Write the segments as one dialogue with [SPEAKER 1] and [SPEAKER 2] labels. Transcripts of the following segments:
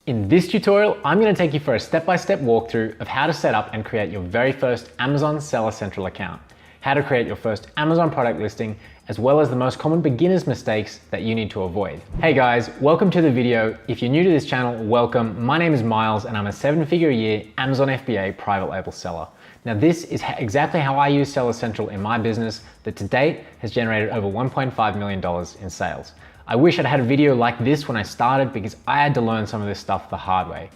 [SPEAKER 1] In this tutorial, I'm going to take you for a step-by-step walkthrough of how to set up and create your very first Amazon Seller Central account, how to create your first Amazon product listing, as well as the most common beginner's mistakes that you need to avoid. Hey guys, welcome to the video. If you're new to this channel, welcome. My name is Miles and I'm a 7-figure-a-year Amazon FBA private label seller. Now this is exactly how I use Seller Central in my business that to date has generated over $1.5 million in sales. I wish I'd had a video like this when I started because I had to learn some of this stuff the hard way.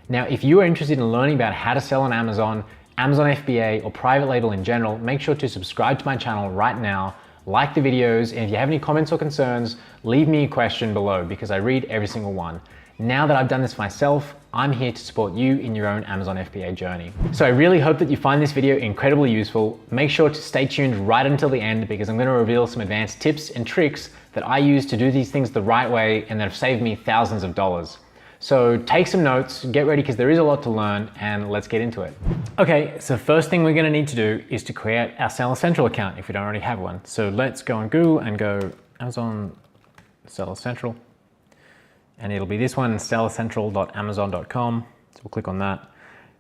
[SPEAKER 1] Now, if you are interested in learning about how to sell on Amazon, Amazon FBA, or private label in general, make sure to subscribe to my channel right now, like the videos, and if you have any comments or concerns, leave me a question below because I read every single one. Now that I've done this myself, I'm here to support you in your own Amazon FBA journey. So I really hope that you find this video incredibly useful. Make sure to stay tuned right until the end because I'm going to reveal some advanced tips and tricks that I use to do these things the right way and that have saved me thousands of dollars. So take some notes, get ready because there is a lot to learn, and let's get into it. Okay, so first thing we're going to need to do is to create our Seller Central account if we don't already have one. So let's go on Google and go Amazon Seller Central. And it'll be this one, sellercentral.amazon.com. So we'll click on that.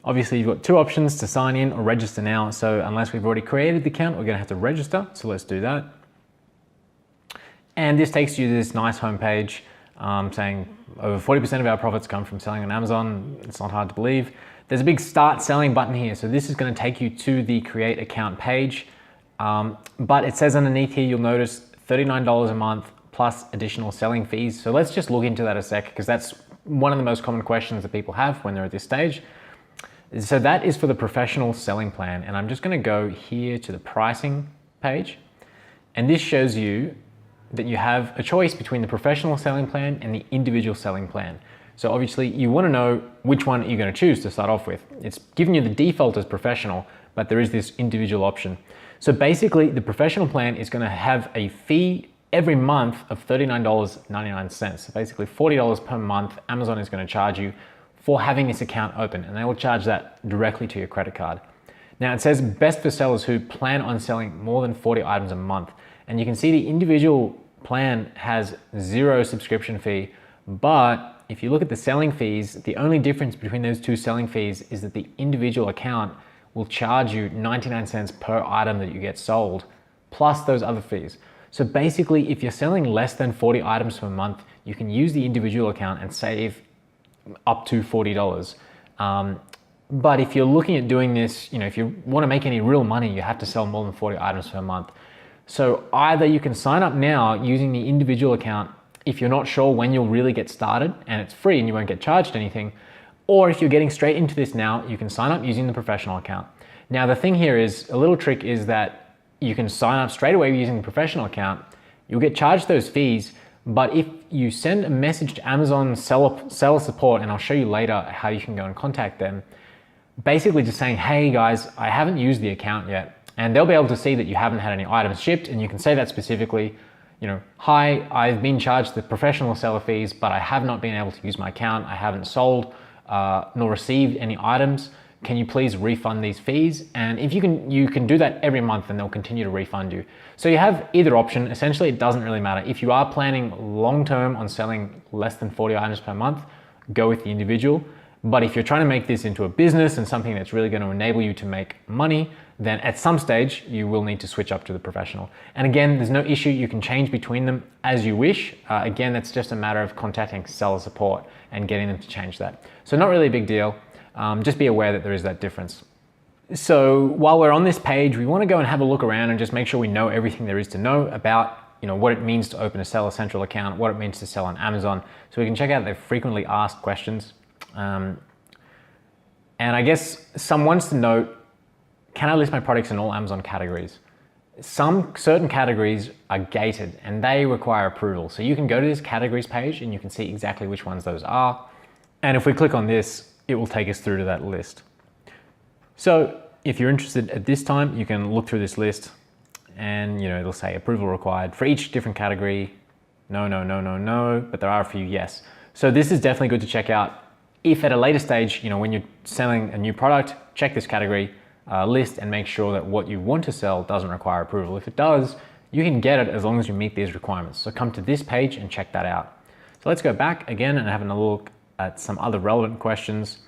[SPEAKER 1] Obviously, you've got two options to sign in or register now. So unless we've already created the account, we're going to have to register. So let's do that. And this takes you to this nice homepage saying over 40% of our profits come from selling on Amazon. It's not hard to believe. There's a big start selling button here. So this is going to take you to the create account page. But it says underneath here, you'll notice $39 a month plus additional selling fees. So let's just look into that a sec because that's one of the most common questions that people have when they're at this stage. So that is for the professional selling plan. And I'm just going to go here to the pricing page. And this shows you that you have a choice between the professional selling plan and the individual selling plan. So obviously you want to know which one you're going to choose to start off with. It's giving you the default as professional, but there is this individual option. So basically the professional plan is going to have a fee every month of $39.99. So basically $40 per month, Amazon is going to charge you for having this account open, and they will charge that directly to your credit card. Now it says best for sellers who plan on selling more than 40 items a month. And you can see the individual plan has zero subscription fee, but if you look at the selling fees, the only difference between those two selling fees is that the individual account will charge you 99 cents per item that you get sold, plus those other fees. So basically, if you're selling less than 40 items per month, you can use the individual account and save up to $40. But if you're looking at doing this, if you want to make any real money, you have to sell more than 40 items per month. So either you can sign up now using the individual account if you're not sure when you'll really get started and it's free and you won't get charged anything, or if you're getting straight into this now, you can sign up using the professional account. Now the thing here is, a little trick is that you can sign up straight away using the professional account. You'll get charged those fees, but if you send a message to Amazon seller support, and I'll show you later how you can go and contact them, basically just saying, hey guys, I haven't used the account yet. And they'll be able to see that you haven't had any items shipped, and you can say that specifically, hi, I've been charged the professional seller fees, but I have not been able to use my account. I haven't sold nor received any items. Can you please refund these fees? And if you can do that every month and they'll continue to refund you. So you have either option. Essentially, it doesn't really matter. If you are planning long-term on selling less than 40 items per month, go with the individual. But if you're trying to make this into a business and something that's really going to enable you to make money, then at some stage you will need to switch up to the professional. And again, there's no issue. You can change between them as you wish. Again, that's just a matter of contacting seller support and getting them to change that. So not really a big deal. Just be aware that there is that difference. So while we're on this page, we want to go and have a look around and just make sure we know everything there is to know about what it means to open a Seller Central account, what it means to sell on Amazon. So we can check out their frequently asked questions. And I guess some wants to know, can I list my products in all Amazon categories? Some certain categories are gated and they require approval. So you can go to this categories page and you can see exactly which ones those are. And if we click on this, it will take us through to that list. So if you're interested at this time, you can look through this list and it'll say approval required for each different category. No, no, no, no, no, but there are a few yes. So this is definitely good to check out. If at a later stage, when you're selling a new product, check this category list and make sure that what you want to sell doesn't require approval. If it does, you can get it as long as you meet these requirements. So come to this page and check that out. So let's go back again and have a look at some other relevant questions.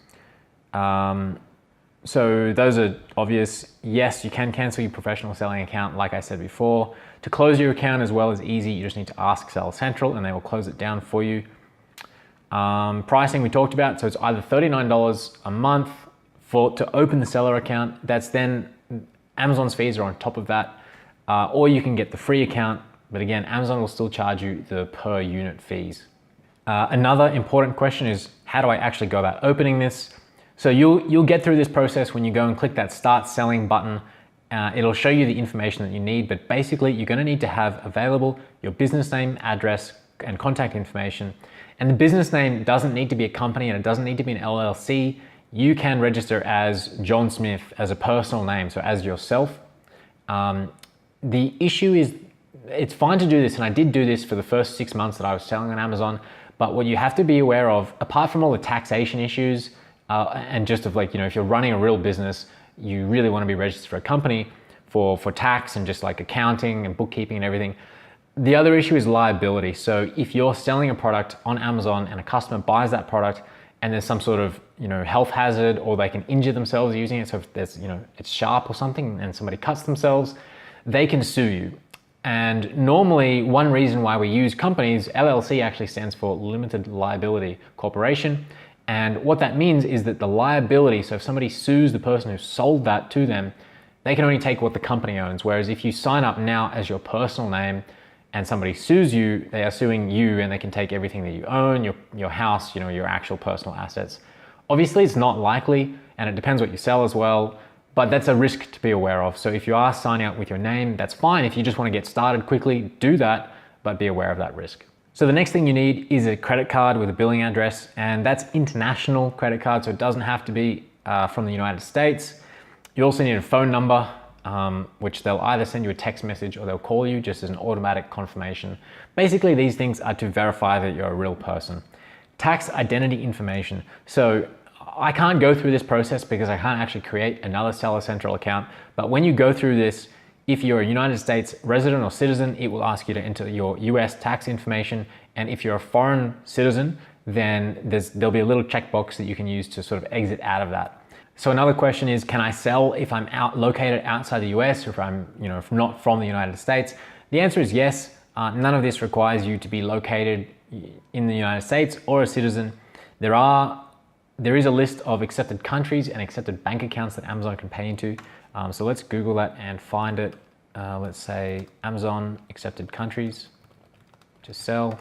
[SPEAKER 1] So those are obvious. Yes, you can cancel your professional selling account, like I said before. To close your account as well is easy. You just need to ask Seller Central and they will close it down for you. Pricing we talked about, so it's either $39 a month to open the seller account. That's then Amazon's fees are on top of that, or you can get the free account, but again, Amazon will still charge you the per unit fees. Another important question is, how do I actually go about opening this? So you'll get through this process when you go and click that Start Selling button. It'll show you the information that you need, but basically you're going to need to have available your business name, address, and contact information. And the business name doesn't need to be a company and it doesn't need to be an LLC. You can register as John Smith as a personal name, so as yourself. The issue is, it's fine to do this, and I did do this for the first 6 months that I was selling on Amazon, but what you have to be aware of, apart from all the taxation issues, and just of like, if you're running a real business, you really want to be registered for a company for tax and just like accounting and bookkeeping and everything. The other issue is liability. So if you're selling a product on Amazon and a customer buys that product and there's some sort of, health hazard, or they can injure themselves using it. So if there's, it's sharp or something and somebody cuts themselves, they can sue you. And normally one reason why we use companies, LLC actually stands for Limited Liability Corporation. And what that means is that the liability, so if somebody sues the person who sold that to them, they can only take what the company owns. Whereas if you sign up now as your personal name and somebody sues you, they are suing you and they can take everything that you own, your house, your actual personal assets. Obviously it's not likely, and it depends what you sell as well, but that's a risk to be aware of. So if you are signing up with your name, that's fine. If you just want to get started quickly, do that, but be aware of that risk. So the next thing you need is a credit card with a billing address, and that's international credit card, so it doesn't have to be from the United States. You also need a phone number, which they'll either send you a text message or they'll call you just as an automatic confirmation. Basically, these things are to verify that you're a real person. Tax identity information. So I can't go through this process because I can't actually create another Seller Central account, but when you go through this, if you're a United States resident or citizen, it will ask you to enter your US tax information. And if you're a foreign citizen, then there'll be a little checkbox that you can use to sort of exit out of that. So another question is, can I sell if I'm located outside the US, or if I'm if not from the United States? The answer is yes. None of this requires you to be located in the United States or a citizen. There is a list of accepted countries and accepted bank accounts that Amazon can pay into. So let's Google that and find it. Let's say Amazon accepted countries to sell.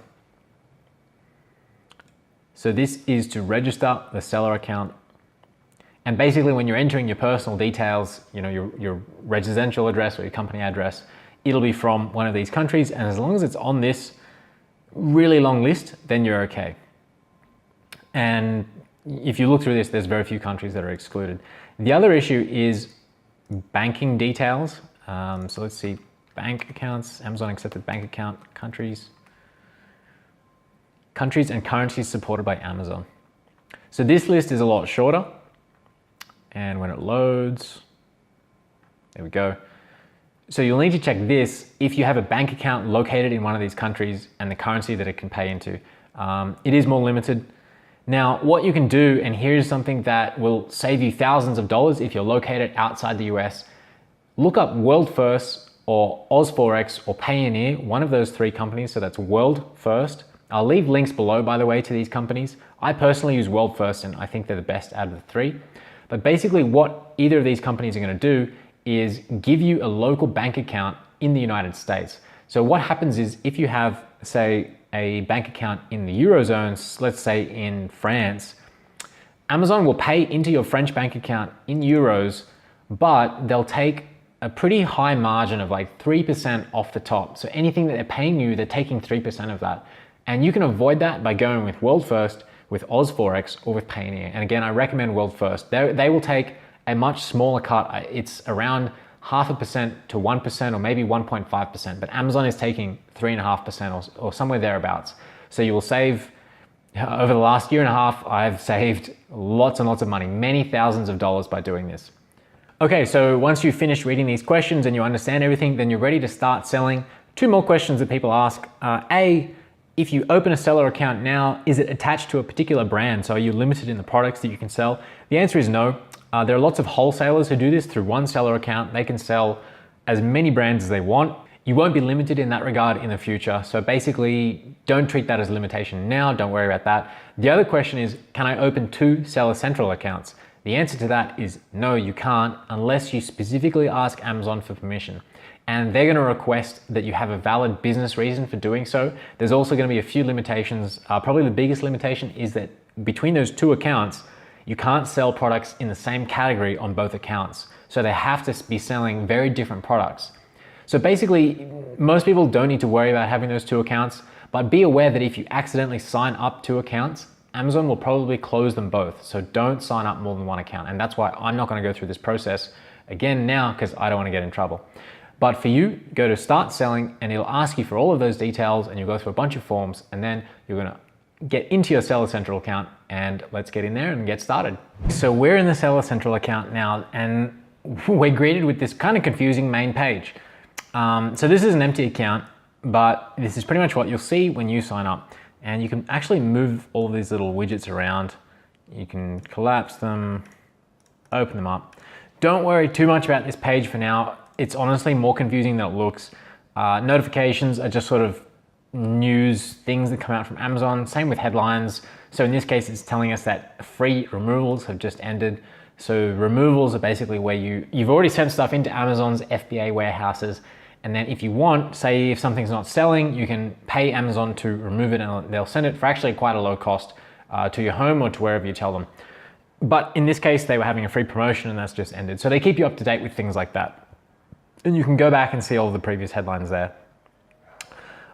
[SPEAKER 1] So this is to register the seller account. And basically when you're entering your personal details, your residential address or your company address, it'll be from one of these countries. And as long as it's on this really long list, then you're okay. And if you look through this, there's very few countries that are excluded. The other issue is banking details. So let's see, bank accounts, Amazon accepted bank account, countries and currencies supported by Amazon. So this list is a lot shorter. And when it loads, there we go. So you'll need to check this if you have a bank account located in one of these countries and the currency that it can pay into. It is more limited. Now, what you can do, and here's something that will save you thousands of dollars if you're located outside the US, look up World First or OzForex or Payoneer, one of those three companies. So that's World First. I'll leave links below, by the way, to these companies. I personally use World First and I think they're the best out of the three. But basically what either of these companies are going to do is give you a local bank account in the United States. So what happens is if you have, say, a bank account in the Eurozone, let's say in France, Amazon will pay into your French bank account in euros, but they'll take a pretty high margin of like 3% off the top. So anything that they're paying you, they're taking 3% of that. And you can avoid that by going with World First, with OzForex, or with Payoneer. And again, I recommend World First. They will take a much smaller cut. It's around 0.5% to 1% or maybe 1.5%, but Amazon is taking 3.5% or somewhere thereabouts. So you will save, over the last year and a half, I've saved lots and lots of money, many thousands of dollars by doing this. Okay, so once you finish reading these questions and you understand everything, then you're ready to start selling. Two more questions that people ask. A, if you open a seller account now, is it attached to a particular brand? So are you limited in the products that you can sell? The answer is no. There are lots of wholesalers who do this through one seller account. They can sell as many brands as they want. You won't be limited in that regard in the future. So basically, don't treat that as a limitation now. Don't worry about that. The other question is, can I open 2 Seller Central accounts? The answer to that is no, you can't, unless you specifically ask Amazon for permission. And they're gonna request that you have a valid business reason for doing so. There's also gonna be a few limitations. Probably the biggest limitation is that between those 2 accounts, you can't sell products in the same category on both accounts. So they have to be selling very different products. So basically, most people don't need to worry about having those 2 accounts, but be aware that if you accidentally sign up 2 accounts, Amazon will probably close them both. So don't sign up more than 1 account. And that's why I'm not gonna go through this process again now, because I don't wanna get in trouble. But for you, go to start selling and it'll ask you for all of those details and you'll go through a bunch of forms and then you're gonna get into your Seller Central account and let's get in there and get started. So we're in the Seller Central account now and we're greeted with this kind of confusing main page. So this is an empty account, but this is pretty much what you'll see when you sign up. And you can actually move all of these little widgets around. You can collapse them, open them up. Don't worry too much about this page for now. It's honestly more confusing than it looks. Notifications are just sort of news things that come out from Amazon. Same with headlines. So in this case, it's telling us that free removals have just ended. So removals are basically where you've already sent stuff into Amazon's FBA warehouses. And then if you want, say if something's not selling, you can pay Amazon to remove it and they'll send it for actually quite a low cost to your home or to wherever you tell them. But in this case, they were having a free promotion and that's just ended. So they keep you up to date with things like that. And you can go back and see all the previous headlines there.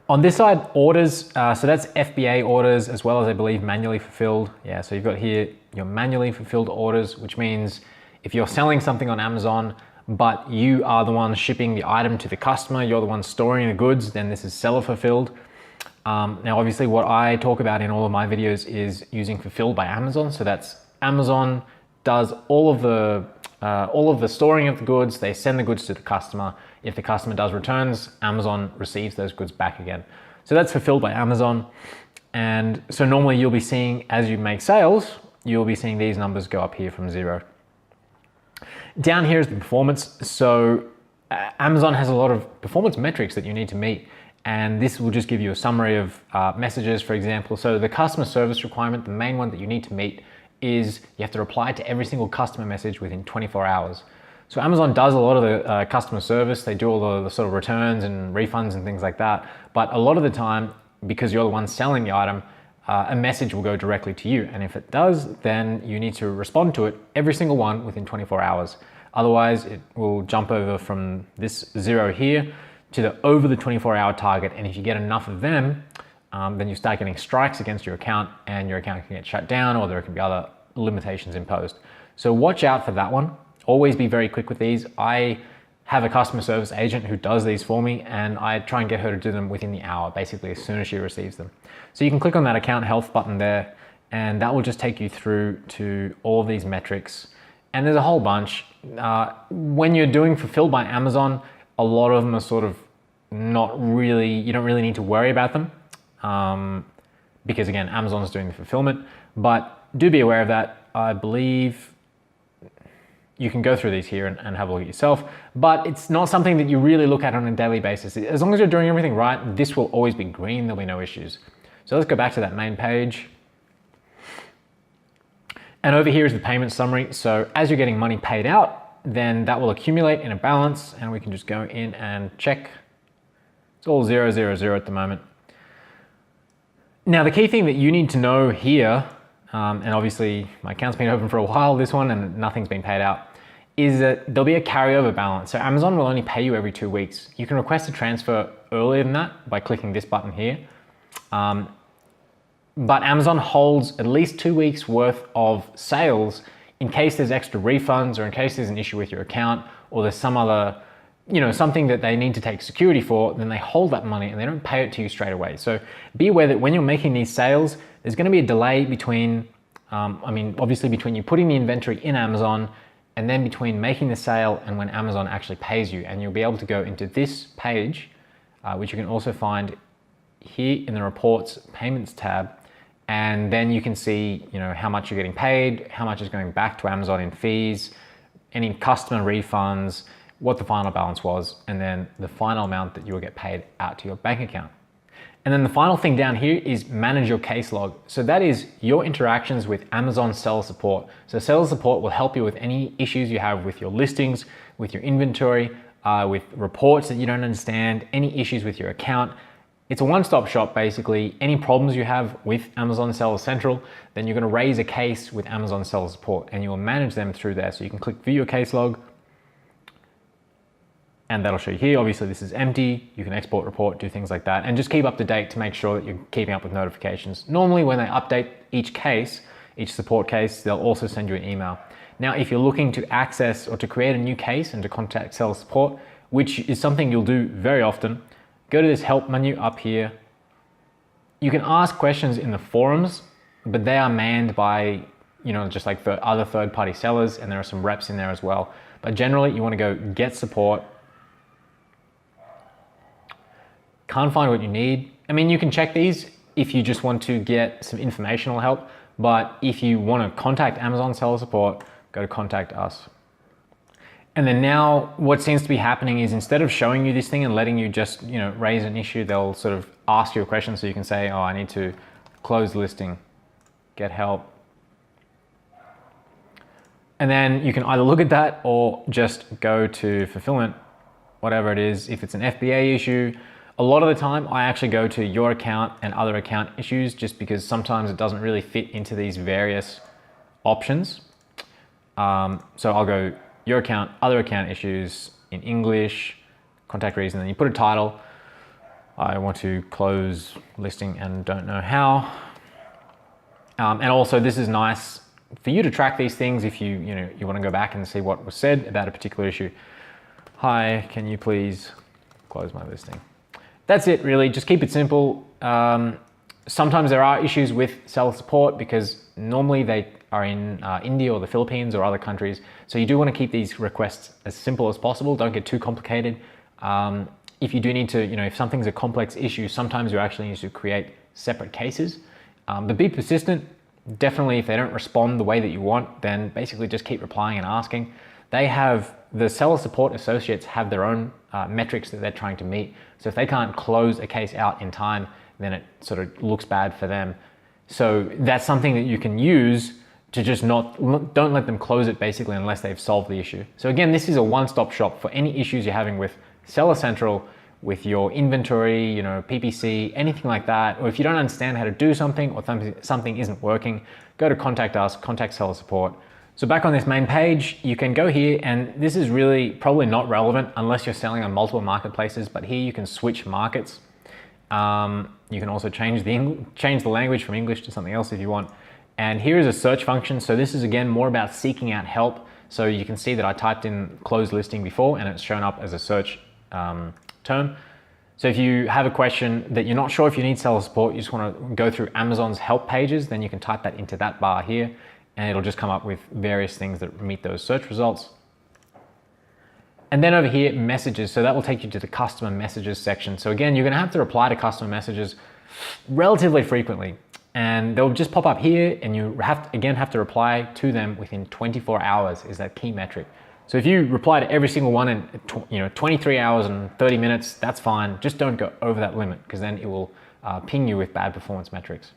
[SPEAKER 1] On this side, orders, so that's FBA orders as well as I believe manually fulfilled. Yeah, so you've got here your manually fulfilled orders, which means if you're selling something on Amazon, but you are the one shipping the item to the customer, you're the one storing the goods, then this is seller fulfilled. Now, obviously what I talk about in all of my videos is using fulfilled by Amazon. So that's Amazon does all of the storing of the goods, they send the goods to the customer. If the customer does returns, Amazon receives those goods back again. So that's fulfilled by Amazon. And so normally you'll be seeing, as you make sales, you'll be seeing these numbers go up here from 0. Down here is the performance. So Amazon has a lot of performance metrics that you need to meet. And this will just give you a summary of messages, for example. So the customer service requirement, the main one that you need to meet is you have to reply to every single customer message within 24 hours. So Amazon does a lot of the customer service. They do all the sort of returns and refunds and things like that. But a lot of the time, because you're the one selling the item, a message will go directly to you. And if it does, then you need to respond to it, every single one, within 24 hours. Otherwise, it will jump over from this 0 here to over the 24-hour target. And if you get enough of them, then you start getting strikes against your account and your account can get shut down or there can be other limitations imposed. So watch out for that one. Always be very quick with these. I have a customer service agent who does these for me and I try and get her to do them within the hour, basically as soon as she receives them. So you can click on that account health button there and that will just take you through to all of these metrics. And there's a whole bunch. When you're doing fulfilled by Amazon, a lot of them are sort of not really, you don't really need to worry about them because again, Amazon's doing the fulfillment, but do be aware of that. I believe you can go through these here and have a look at yourself, but it's not something that you really look at on a daily basis. As long as you're doing everything right, this will always be green, there'll be no issues. So let's go back to that main page. And over here is the payment summary. So as you're getting money paid out, then that will accumulate in a balance and we can just go in and check. It's all 0, 0, 0 at the moment. Now the key thing that you need to know here, and obviously my account's been open for a while, this one, and nothing's been paid out, is that there'll be a carryover balance. So Amazon will only pay you every 2 weeks. You can request a transfer earlier than that by clicking this button here. But Amazon holds at least 2 weeks worth of sales in case there's extra refunds or in case there's an issue with your account or there's some other, something that they need to take security for, then they hold that money and they don't pay it to you straight away. So be aware that when you're making these sales, there's going to be a delay between, obviously between you putting the inventory in Amazon and then between making the sale and when Amazon actually pays you. And you'll be able to go into this page, which you can also find here in the reports payments tab, and then you can see, how much you're getting paid, how much is going back to Amazon in fees, any customer refunds, what the final balance was, and then the final amount that you will get paid out to your bank account. And then the final thing down here is manage your case log. So that is your interactions with Amazon seller support. So seller support will help you with any issues you have with your listings, with your inventory, with reports that you don't understand, any issues with your account. It's a one-stop shop basically. Any problems you have with Amazon Seller Central, then you're gonna raise a case with Amazon Seller Support and you'll manage them through there. So you can click view your case log, and that'll show you here. Obviously this is empty. You can export report, do things like that, and just keep up to date to make sure that you're keeping up with notifications. Normally when they update each case, each support case, they'll also send you an email. Now, if you're looking to access or to create a new case and to contact seller support, which is something you'll do very often, go to this help menu up here. You can ask questions in the forums, but they are manned by, just like the other third-party sellers, and there are some reps in there as well. But generally you want to go get support. Can't find what you need. I mean, you can check these if you just want to get some informational help, but if you want to contact Amazon Seller Support, go to contact us. And then now what seems to be happening is instead of showing you this thing and letting you just, raise an issue, they'll sort of ask you a question so you can say, oh, I need to close the listing, get help. And then you can either look at that or just go to fulfillment, whatever it is. If it's an FBA issue, a lot of the time I actually go to your account and other account issues just because sometimes it doesn't really fit into these various options. So I'll go your account, other account issues in English, contact reason, and you put a title. I want to close listing and don't know how. And also this is nice for you to track these things if you want to go back and see what was said about a particular issue. Hi, can you please close my listing? That's it really, just keep it simple. Sometimes there are issues with seller support because normally they are in India or the Philippines or other countries. So you do want to keep these requests as simple as possible. Don't get too complicated. If you do need to, if something's a complex issue, sometimes you actually need to create separate cases. But be persistent. Definitely if they don't respond the way that you want, then basically just keep replying and asking. The seller support associates have their own metrics that they're trying to meet. So if they can't close a case out in time, then it sort of looks bad for them. So that's something that you can use to just don't let them close it basically unless they've solved the issue. So again, this is a one-stop shop for any issues you're having with Seller Central, with your inventory, PPC, anything like that. Or if you don't understand how to do something or something isn't working, go to contact us, contact seller support. So back on this main page, you can go here, and this is really probably not relevant unless you're selling on multiple marketplaces, but here you can switch markets. You can also change the language from English to something else if you want. And here is a search function. So this is again more about seeking out help. So you can see that I typed in closed listing before and it's shown up as a search term. So if you have a question that you're not sure if you need seller support, you just want to go through Amazon's help pages, then you can type that into that bar here and it'll just come up with various things that meet those search results. And then over here, messages. So that will take you to the customer messages section. So again, you're going to have to reply to customer messages relatively frequently. And they'll just pop up here and you have to reply to them within 24 hours is that key metric. So if you reply to every single one in 23 hours and 30 minutes, that's fine. Just don't go over that limit because then it will ping you with bad performance metrics.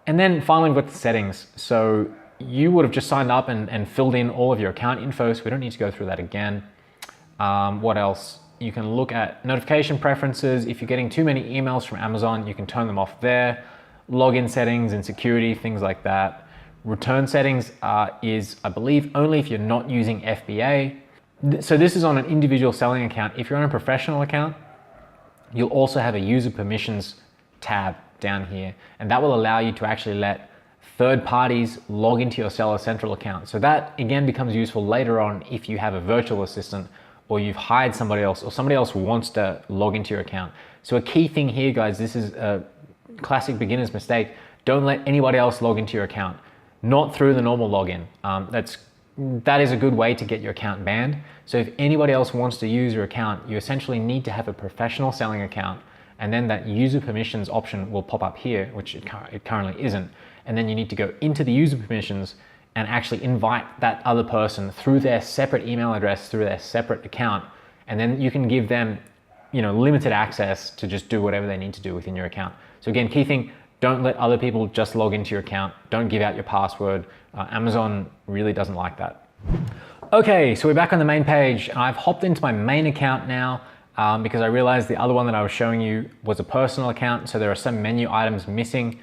[SPEAKER 1] And then finally, we've got the settings. So you would have just signed up and filled in all of your account info, so we don't need to go through that again. What else? You can look at notification preferences. If you're getting too many emails from Amazon, you can turn them off there. Login settings and security, things like that. Return settings is, I believe, only if you're not using FBA. So this is on an individual selling account. If you're on a professional account, you'll also have a user permissions tab down here, and that will allow you to actually let third parties log into your Seller Central account. So that again becomes useful later on if you have a virtual assistant or you've hired somebody else or somebody else wants to log into your account. So a key thing here, guys, this is a classic beginner's mistake. Don't let anybody else log into your account, not through the normal login. That is a good way to get your account banned. So if anybody else wants to use your account, you essentially need to have a professional selling account and then that user permissions option will pop up here, which it currently isn't. And then you need to go into the user permissions and actually invite that other person through their separate email address, through their separate account. And then you can give them, limited access to just do whatever they need to do within your account. So again, key thing, don't let other people just log into your account. Don't give out your password. Amazon really doesn't like that. Okay, so we're back on the main page. I've hopped into my main account now because I realized the other one that I was showing you was a personal account. So there are some menu items missing.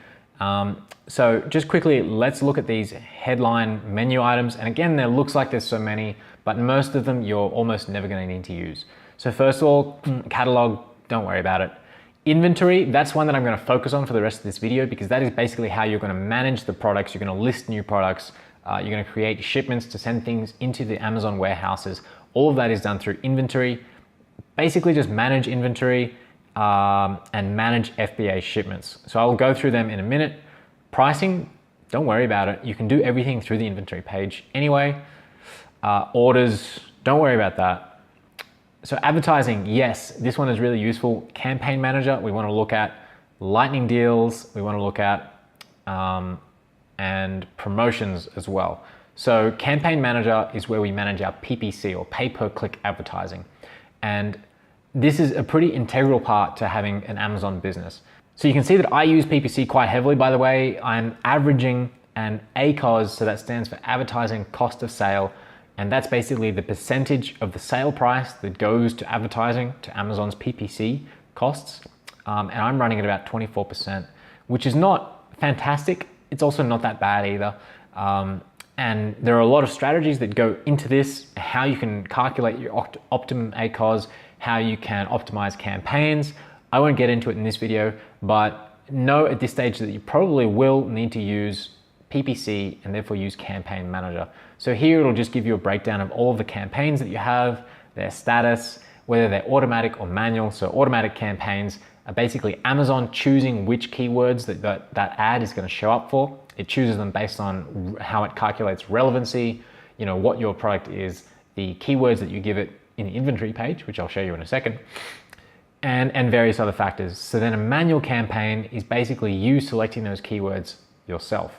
[SPEAKER 1] So just quickly, let's look at these headline menu items. And again, there looks like there's so many, but most of them you're almost never going to need to use. So first of all, catalog, don't worry about it. Inventory, that's one that I'm going to focus on for the rest of this video because that is basically how you're going to manage the products. You're going to list new products. You're going to create shipments to send things into the Amazon warehouses. All of that is done through inventory. Basically just manage inventory and manage FBA shipments. So I'll go through them in a minute. Pricing, don't worry about it. You can do everything through the inventory page anyway. Orders, don't worry about that. So advertising, yes, this one is really useful. Campaign manager, we want to look at lightning deals. We want to look at and promotions as well. So campaign manager is where we manage our PPC or pay-per-click advertising. And this is a pretty integral part to having an Amazon business. So you can see that I use PPC quite heavily, by the way. I'm averaging an ACOS, so that stands for advertising cost of sale. And that's basically the percentage of the sale price that goes to advertising, to Amazon's PPC costs. And I'm running at about 24%, which is not fantastic. It's also not that bad either. And there are a lot of strategies that go into this, how you can calculate your optimum ACOS, how you can optimize campaigns. I won't get into it in this video, but know at this stage that you probably will need to use PPC and therefore use Campaign Manager. So here it'll just give you a breakdown of all of the campaigns that you have, their status, whether they're automatic or manual. So automatic campaigns are basically Amazon choosing which keywords that ad is going to show up for. It chooses them based on how it calculates relevancy, what your product is, the keywords that you give it in the inventory page, which I'll show you in a second, and various other factors. So then a manual campaign is basically you selecting those keywords yourself.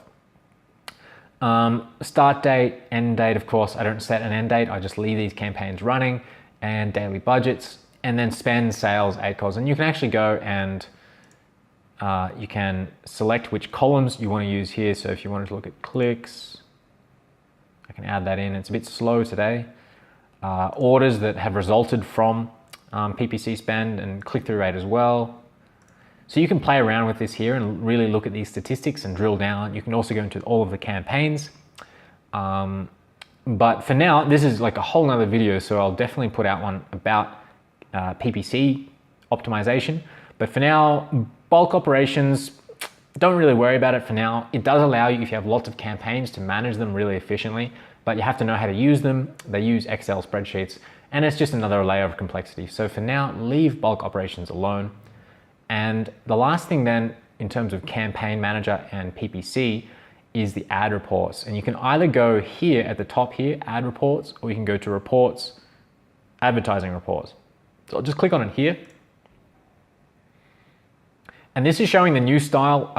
[SPEAKER 1] Start date, end date, of course, I don't set an end date. I just leave these campaigns running, and daily budgets, and then spend, sales, ACOS. And you can actually go and you can select which columns you want to use here. So if you wanted to look at clicks, I can add that in. It's a bit slow today. Orders that have resulted from PPC spend and click-through rate as well. So you can play around with this here and really look at these statistics and drill down. You can also go into all of the campaigns. But for now, this is like a whole nother video, so I'll definitely put out one about PPC optimization. But for now, bulk operations, don't really worry about it for now. It does allow you, if you have lots of campaigns, to manage them really efficiently, but you have to know how to use them. They use Excel spreadsheets, and it's just another layer of complexity. So for now, leave bulk operations alone. And the last thing then, in terms of Campaign Manager and PPC, is the ad reports. And you can either go here at the top here, ad reports, or you can go to reports, advertising reports. So I'll just click on it here. And this is showing the new style.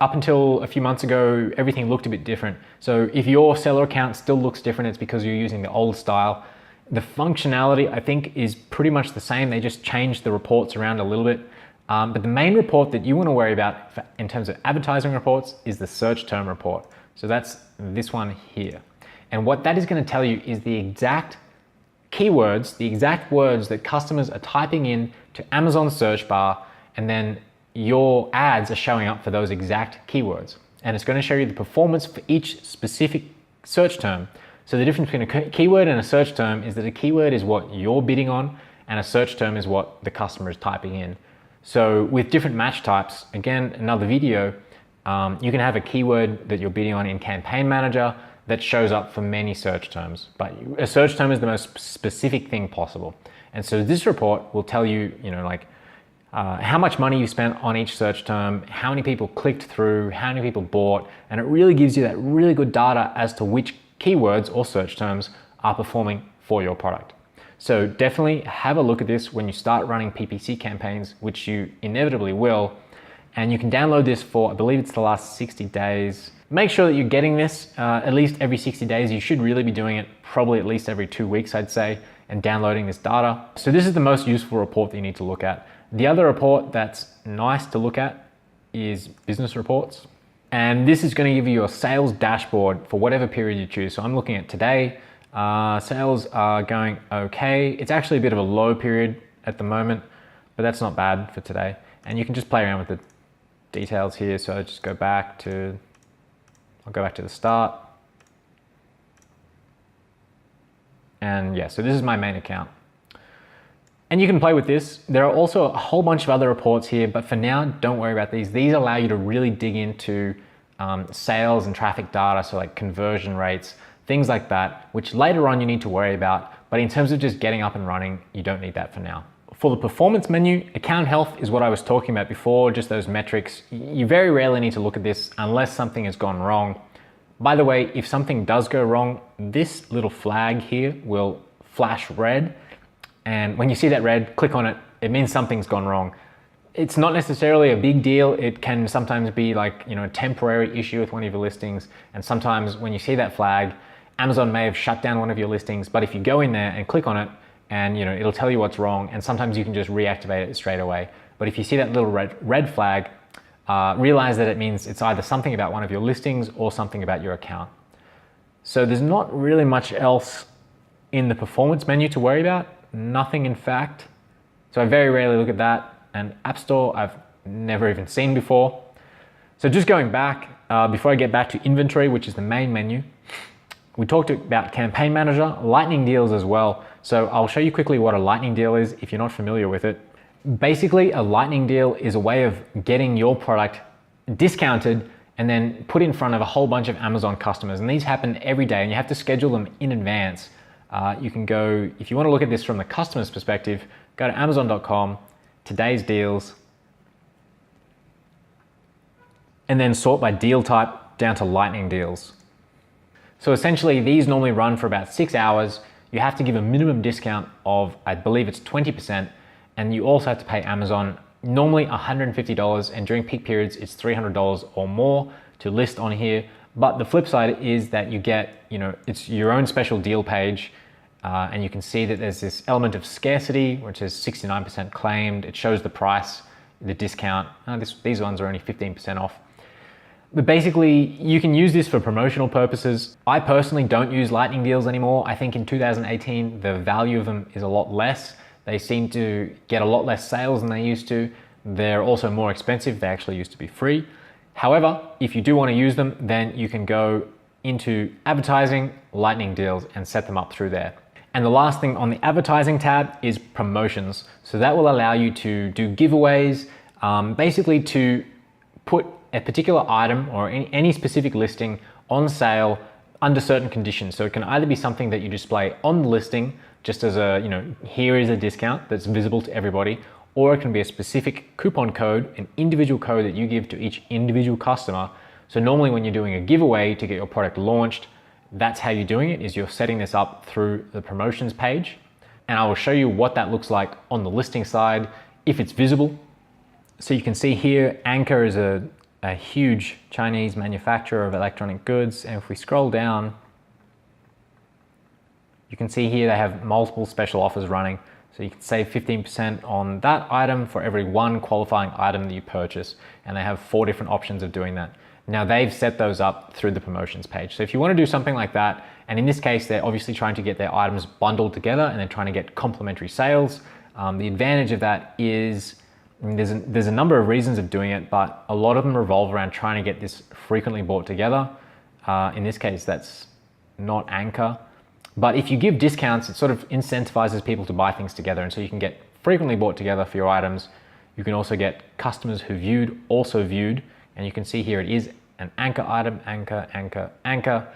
[SPEAKER 1] Up until a few months ago, everything looked a bit different. So if your seller account still looks different, it's because you're using the old style. The functionality, I think, is pretty much the same. They just changed the reports around a little bit. But the main report that you want to worry about in terms of advertising reports is the search term report. So that's this one here. And what that is going to tell you is the exact keywords, the exact words that customers are typing in to Amazon search bar, and then your ads are showing up for those exact keywords. And it's going to show you the performance for each specific search term. So the difference between a keyword and a search term is that a keyword is what you're bidding on, and a search term is what the customer is typing in. So with different match types, again, another video, you can have a keyword that you're bidding on in Campaign Manager that shows up for many search terms, but a search term is the most specific thing possible. And so this report will tell you, how much money you spent on each search term, how many people clicked through, how many people bought, and it really gives you that really good data as to which keywords or search terms are performing for your product. So definitely have a look at this when you start running PPC campaigns, which you inevitably will. And you can download this for, I believe it's the last 60 days. Make sure that you're getting this at least every 60 days. You should really be doing it probably at least every 2 weeks, I'd say, and downloading this data. So this is the most useful report that you need to look at. The other report that's nice to look at is business reports. And this is going to give you your sales dashboard for whatever period you choose. So I'm looking at today. Sales are going okay. It's actually a bit of a low period at the moment, but that's not bad for today. And you can just play around with the details here. So I'll go back to the start. And yeah, so this is my main account. And you can play with this. There are also a whole bunch of other reports here, but for now, don't worry about these. These allow you to really dig into sales and traffic data, so like conversion rates, things like that, which later on you need to worry about. But in terms of just getting up and running, you don't need that for now. For the performance menu, account health is what I was talking about before, just those metrics. You very rarely need to look at this unless something has gone wrong. By the way, if something does go wrong, this little flag here will flash red. And when you see that red, click on it, it means something's gone wrong. It's not necessarily a big deal. It can sometimes be like, a temporary issue with one of your listings. And sometimes when you see that flag, Amazon may have shut down one of your listings, but if you go in there and click on it, and it'll tell you what's wrong, and sometimes you can just reactivate it straight away. But if you see that little red flag, realize that it means it's either something about one of your listings or something about your account. So there's not really much else in the performance menu to worry about. Nothing, in fact. So I very rarely look at that. And App Store, I've never even seen before. So just going back, before I get back to inventory, which is the main menu, we talked about Campaign Manager, Lightning Deals as well. So I'll show you quickly what a Lightning Deal is if you're not familiar with it. Basically, a Lightning Deal is a way of getting your product discounted and then put in front of a whole bunch of Amazon customers. And these happen every day, and you have to schedule them in advance. You can go, if you want to look at this from the customer's perspective, go to Amazon.com, today's deals, and then sort by deal type down to Lightning Deals. So essentially, these normally run for about 6 hours. You have to give a minimum discount of, I believe it's 20%, and you also have to pay Amazon normally $150, and during peak periods, it's $300 or more to list on here. But the flip side is that you get, it's your own special deal page, and you can see that there's this element of scarcity, which is 69% claimed. It shows the price, the discount. These ones are only 15% off. But basically, you can use this for promotional purposes. I personally don't use Lightning Deals anymore. I think in 2018, the value of them is a lot less. They seem to get a lot less sales than they used to. They're also more expensive. They actually used to be free. However, if you do want to use them, then you can go into advertising, Lightning Deals, and set them up through there. And the last thing on the advertising tab is promotions. So that will allow you to do giveaways, basically to put a particular item or any specific listing on sale under certain conditions. So it can either be something that you display on the listing, just as a, here is a discount that's visible to everybody, or it can be a specific coupon code, an individual code that you give to each individual customer. So normally when you're doing a giveaway to get your product launched, that's how you're doing it, is you're setting this up through the promotions page. And I will show you what that looks like on the listing side, if it's visible. So you can see here, Anker is a huge Chinese manufacturer of electronic goods. And if we scroll down, you can see here they have multiple special offers running. So you can save 15% on that item for every one qualifying item that you purchase. And they have 4 different options of doing that. Now they've set those up through the promotions page. So if you want to do something like that, and in this case, they're obviously trying to get their items bundled together and they're trying to get complementary sales. The advantage of that is, there's a number of reasons of doing it, but a lot of them revolve around trying to get this frequently bought together. In this case, that's not Anker. But if you give discounts, it sort of incentivizes people to buy things together. And so you can get frequently bought together for your items. You can also get customers who also viewed. And you can see here it is an Anker item, Anker, Anker, Anker,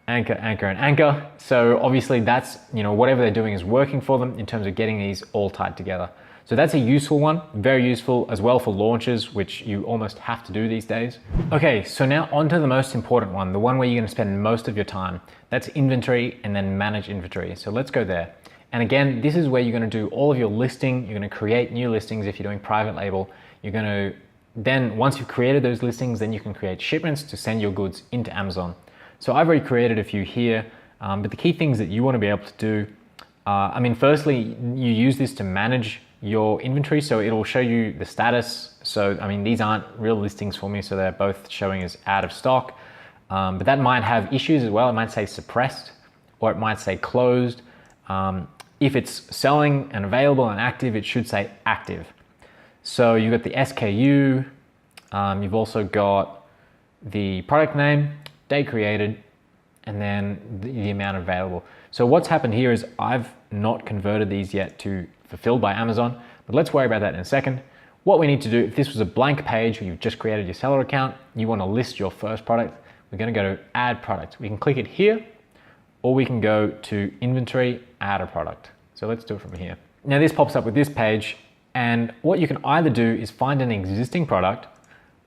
[SPEAKER 1] Anker, Anker, and Anker. So obviously that's, whatever they're doing is working for them in terms of getting these all tied together. So that's a useful one, very useful as well for launches, which you almost have to do these days. Okay, so now onto the most important one, the one where you're gonna spend most of your time. That's inventory and then manage inventory. So let's go there. And again, this is where you're going to do all of your listing. You're going to create new listings if you're doing private label. You're going to then, once you've created those listings, then you can create shipments to send your goods into Amazon. So I've already created a few here, but the key things that you want to be able to do, I mean, firstly, you use this to manage your inventory, so it'll show you the status. So, I mean, these aren't real listings for me, so they're both showing as out of stock, but that might have issues as well. It might say suppressed, or it might say closed. If it's selling and available and active, it should say active. So you've got the SKU, you've also got the product name, date created, and then the amount available. So what's happened here is I've not converted these yet to fulfilled by Amazon, but let's worry about that in a second. What we need to do, if this was a blank page where you've just created your seller account, you want to list your first product, we're going to go to add product. We can click it here, or we can go to inventory, add a product. So let's do it from here. Now this pops up with this page, and what you can either do is find an existing product,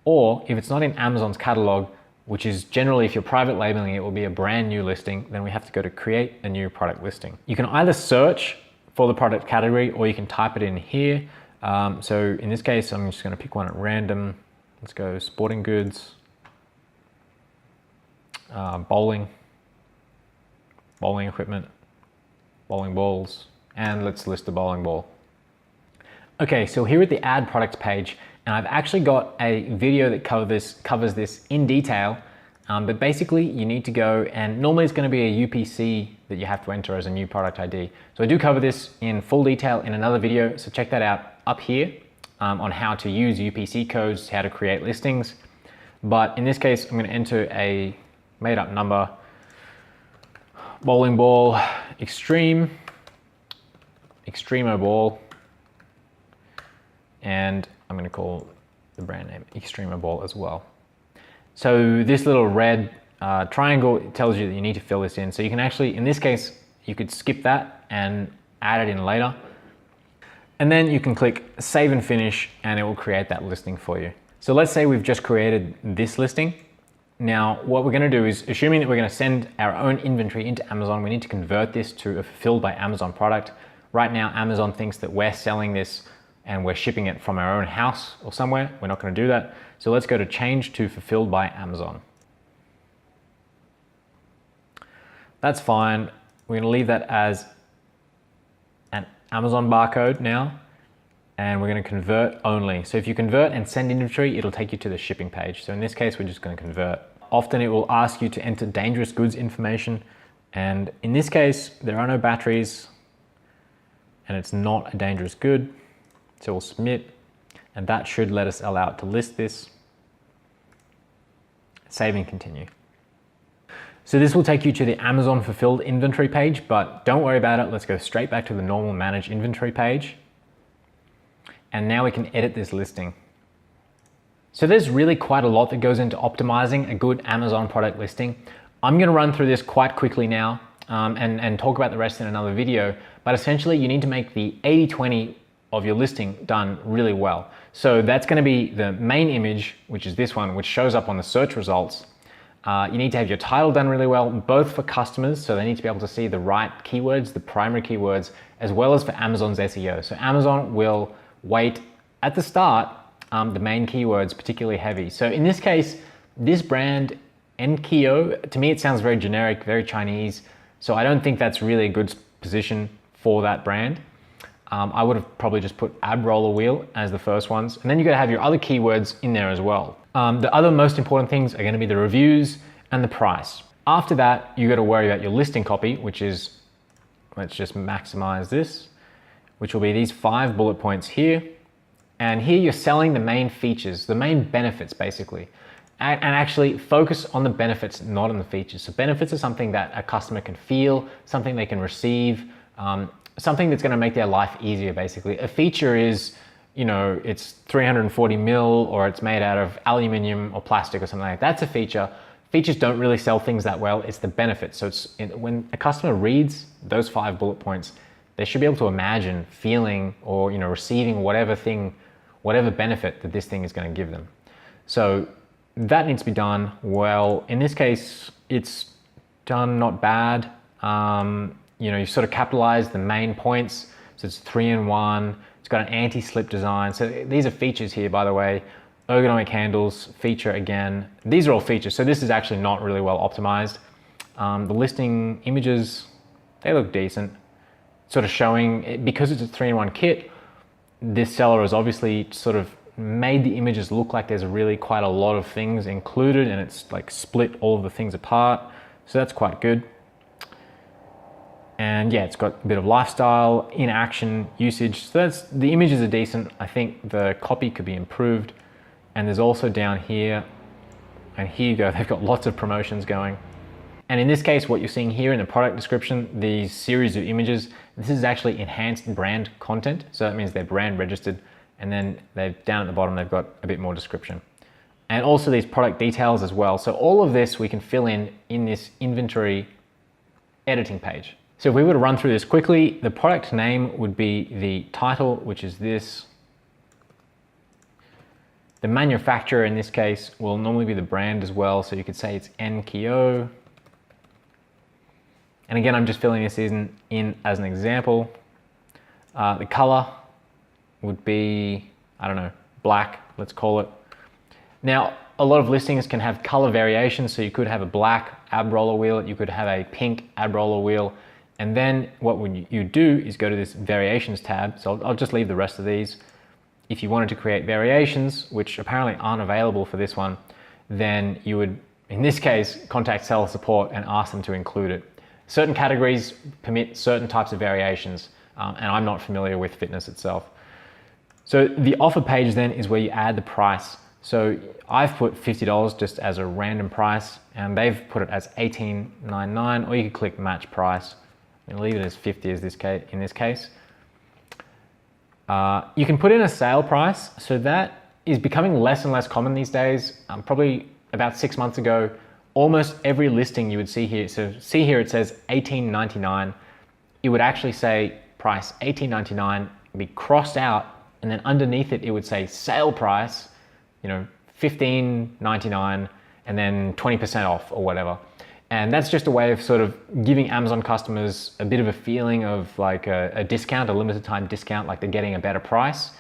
[SPEAKER 1] or if it's not in Amazon's catalog, which is generally if you're private labeling, it will be a brand new listing, then we have to go to create a new product listing. You can either search for the product category, or you can type it in here. So in this case, I'm just going to pick one at random. Let's go sporting goods, bowling equipment, bowling balls, and let's list the bowling ball. Okay, so here at the add products page, and I've actually got a video that covers this in detail, but basically you need to go, and normally it's going to be a UPC that you have to enter as a new product ID. So I do cover this in full detail in another video, so check that out up here on how to use UPC codes, how to create listings. But in this case, I'm going to enter a made up number, bowling ball, Extremo ball, and I'm going to call the brand name Extremo ball as well. So this little red triangle tells you that you need to fill this in. So you can actually, in this case, you could skip that and add it in later. And then you can click save and finish, and it will create that listing for you. So let's say we've just created this listing. Now, what we're going to do is, assuming that we're going to send our own inventory into Amazon, we need to convert this to a fulfilled by Amazon product. Right now, Amazon thinks that we're selling this and we're shipping it from our own house or somewhere. We're not going to do that. So let's go to change to fulfilled by Amazon. That's fine. We're going to leave that as an Amazon barcode now, and we're going to convert only. So if you convert and send inventory, it'll take you to the shipping page. So in this case, we're just going to convert. Often it will ask you to enter dangerous goods information. And in this case, there are no batteries and it's not a dangerous good. So we'll submit, and that should let us allow it to list this. Save and continue. So this will take you to the Amazon fulfilled inventory page, but don't worry about it. Let's go straight back to the normal manage inventory page. And now we can edit this listing. So there's really quite a lot that goes into optimizing a good Amazon product listing. I'm going to run through this quite quickly now and talk about the rest in another video. But essentially you need to make the 80-20 of your listing done really well. So that's going to be the main image, which is this one, which shows up on the search results. You need to have your title done really well, both for customers, so they need to be able to see the right keywords, the primary keywords, as well as for Amazon's SEO. So Amazon will weight at the start the main keywords particularly heavy. So in this case, this brand, Enkyo, to me it sounds very generic, very Chinese, so I don't think that's really a good position for that brand. I would have probably just put ab roller wheel as the first ones, and then you got to have your other keywords in there as well. The other most important things are going to be the reviews and the price. After that, you got to worry about your listing copy, which is, let's just maximize this, which will be these 5 bullet points here. And here you're selling the main features, the main benefits basically. And actually focus on the benefits, not on the features. So benefits are something that a customer can feel, something they can receive, something that's going to make their life easier basically. A feature is, you know, it's 340 mil, or it's made out of aluminium or plastic or something like that. That's a feature. Features don't really sell things that well. It's the benefits. So when a customer reads those 5 bullet points, they should be able to imagine feeling or, you know, receiving whatever benefit that this thing is going to give them. So that needs to be done well. In this case, it's done not bad. you sort of capitalize the main points. So it's 3-in-1, it's got an anti-slip design. So these are features here, by the way. Ergonomic handles, feature again. These are all features, so this is actually not really well optimized. The listing images, they look decent. Sort of showing, because it's a 3-in-1 kit, this seller has obviously sort of made the images look like there's really quite a lot of things included, and it's like split all of the things apart. So that's quite good. And yeah, it's got a bit of lifestyle, in-action usage. So the images are decent. I think the copy could be improved. And there's also down here, and here you go, they've got lots of promotions going. And in this case, what you're seeing here in the product description, these series of images, this is actually enhanced brand content. So that means they're brand registered. And then down at the bottom, they've got a bit more description. And also these product details as well. So all of this we can fill in this inventory editing page. So if we were to run through this quickly, the product name would be the title, which is this. The manufacturer in this case will normally be the brand as well. So you could say it's Enkyo. And again, I'm just filling this in as an example. The color would be, I don't know, black, let's call it. Now, a lot of listings can have color variations. So you could have a black ab roller wheel, you could have a pink ab roller wheel. And then what you do is go to this variations tab. So I'll just leave the rest of these. If you wanted to create variations, which apparently aren't available for this one, then you would, in this case, contact seller support and ask them to include it. Certain categories permit certain types of variations, and I'm not familiar with fitness itself. So the offer page then is where you add the price. So I've put $50 just as a random price, and they've put it as $18.99, or you could click match price. And leave it as 50 as in this case. You can put in a sale price. So that is becoming less and less common these days. Probably about 6 months ago, almost every listing you would see here. So see here, it says $18.99. It would actually say price $18.99, be crossed out, and then underneath it, it would say sale price, $15.99, and then 20% off or whatever. And that's just a way of sort of giving Amazon customers a bit of a feeling of like a discount, a limited time discount, like they're getting a better price.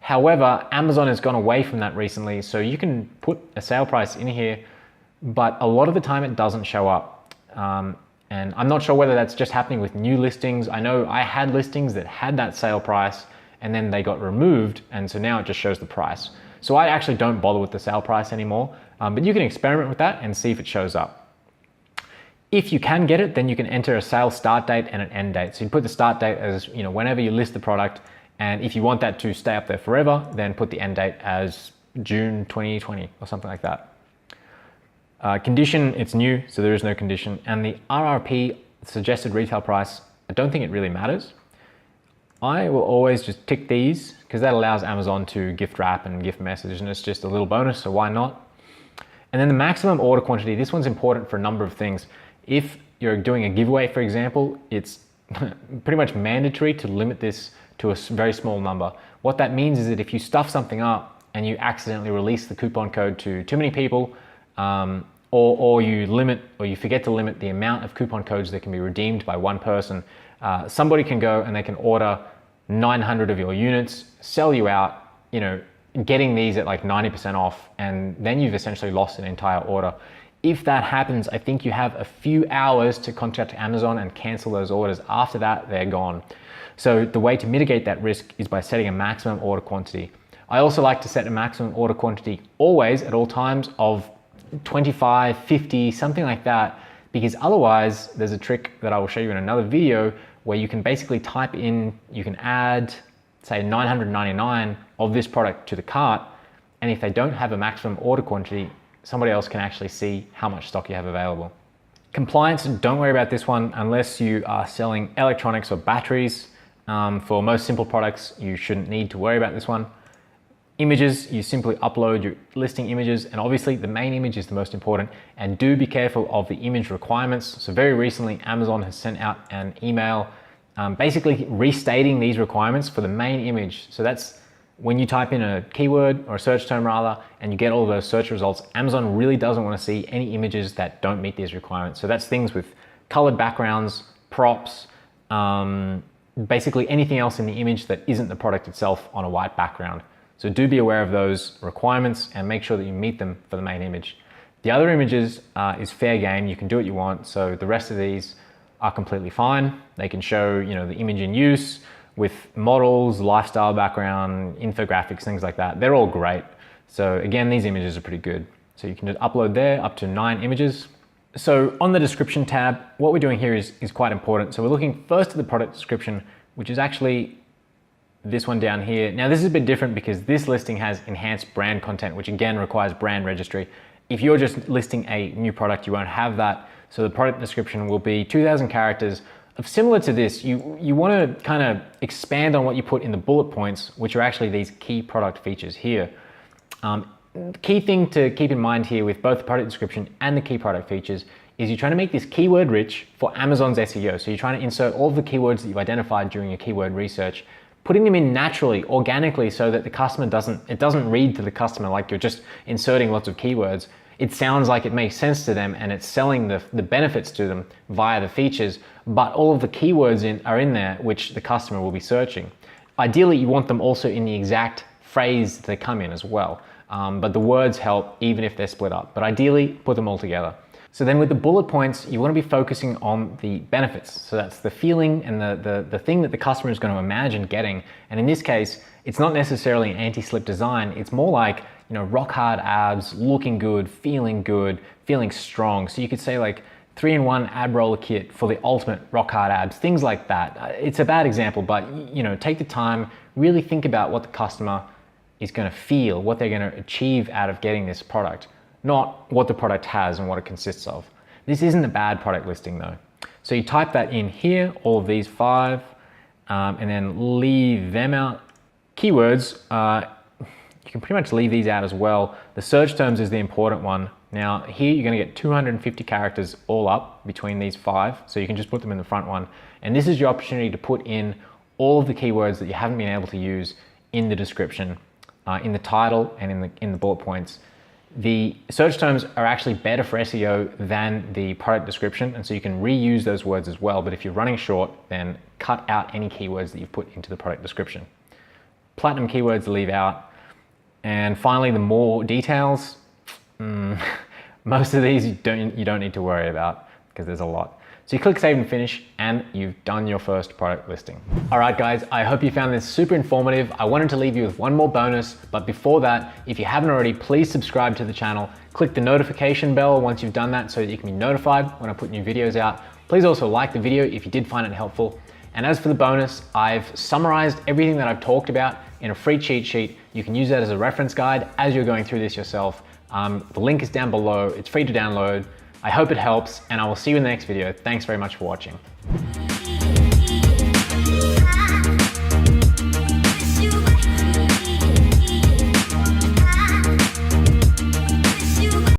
[SPEAKER 1] However, Amazon has gone away from that recently. So you can put a sale price in here, but a lot of the time it doesn't show up. And I'm not sure whether that's just happening with new listings. I know I had listings that had that sale price and then they got removed. And so now it just shows the price. So I actually don't bother with the sale price anymore, but you can experiment with that and see if it shows up. If you can get it, then you can enter a sale start date and an end date. So you put the start date as, whenever you list the product. And if you want that to stay up there forever, then put the end date as June 2020 or something like that. Condition, it's new, so there is no condition. And the RRP, suggested retail price, I don't think it really matters. I will always just tick these because that allows Amazon to gift wrap and gift message, and it's just a little bonus, so why not? And then the maximum order quantity, this one's important for a number of things. If you're doing a giveaway, for example, it's pretty much mandatory to limit this to a very small number. What that means is that if you stuff something up and you accidentally release the coupon code to too many people, or you forget to limit the amount of coupon codes that can be redeemed by one person, somebody can go and they can order 900 of your units, sell you out, getting these at like 90% off, and then you've essentially lost an entire order. If that happens, I think you have a few hours to contact Amazon and cancel those orders. After that, they're gone. So the way to mitigate that risk is by setting a maximum order quantity. I also like to set a maximum order quantity always at all times of 25, 50, something like that, because otherwise there's a trick that I will show you in another video where you can basically type in, you can add, say 999 of this product to the cart, and if they don't have a maximum order quantity, somebody else can actually see how much stock you have available. Compliance, don't worry about this one unless you are selling electronics or batteries. For most simple products, you shouldn't need to worry about this one. Images, you simply upload your listing images, and obviously the main image is the most important, and do be careful of the image requirements. So very recently, Amazon has sent out an email basically restating these requirements for the main image. So that's when you type in a keyword or a search term rather, and you get all of those search results, Amazon really doesn't want to see any images that don't meet these requirements. So that's things with colored backgrounds, props, basically anything else in the image that isn't the product itself on a white background. So do be aware of those requirements and make sure that you meet them for the main image. The other images is fair game. You can do what you want. So the rest of these are completely fine. They can show, the image in use with models, lifestyle background, infographics, things like that. They're all great. So again, these images are pretty good. So you can just upload there up to 9 images. So on the description tab, what we're doing here is quite important. So we're looking first at the product description, which is actually this one down here. Now this is a bit different because this listing has enhanced brand content, which again requires brand registry. If you're just listing a new product, you won't have that. So the product description will be 2,000 characters. Similar to this, you want to kind of expand on what you put in the bullet points, which are actually these key product features here. The key thing to keep in mind here with both the product description and the key product features is you're trying to make this keyword rich for Amazon's SEO. So you're trying to insert all of the keywords that you've identified during your keyword research, putting them in naturally, organically, so that the customer doesn't read to the customer like you're just inserting lots of keywords. It sounds like it makes sense to them and it's selling the benefits to them via the features, but all of the keywords are in there which the customer will be searching. Ideally, you want them also in the exact phrase they come in as well. But the words help even if they're split up. But ideally, put them all together. So then with the bullet points, you want to be focusing on the benefits. So that's the feeling and the thing that the customer is going to imagine getting. And in this case, it's not necessarily an anti-slip design. It's more like, rock hard abs, looking good, feeling strong. So you could say like 3-in-1 ab roller kit for the ultimate rock hard abs, things like that. It's a bad example, but take the time, really think about what the customer is going to feel, what they're going to achieve out of getting this product, not what the product has and what it consists of. This isn't a bad product listing though. So you type that in here, all of these 5, and then leave them out. Keywords, you can pretty much leave these out as well. The search terms is the important one. Now here you're going to get 250 characters all up between these 5, so you can just put them in the front one. And this is your opportunity to put in all of the keywords that you haven't been able to use in the description, in the title and in the bullet points. The search terms are actually better for SEO than the product description, and so you can reuse those words as well. But if you're running short, then cut out any keywords that you've put into the product description. Platinum keywords leave out. And finally, the more details, most of these you don't need to worry about because there's a lot. So you click save and finish and you've done your first product listing. All right guys, I hope you found this super informative. I wanted to leave you with one more bonus, but before that, if you haven't already, please subscribe to the channel. Click the notification bell once you've done that so that you can be notified when I put new videos out. Please also like the video if you did find it helpful. And as for the bonus, I've summarized everything that I've talked about in a free cheat sheet. You can use that as a reference guide as you're going through this yourself. The link is down below. It's free to download. I hope it helps, and I will see you in the next video. Thanks very much for watching.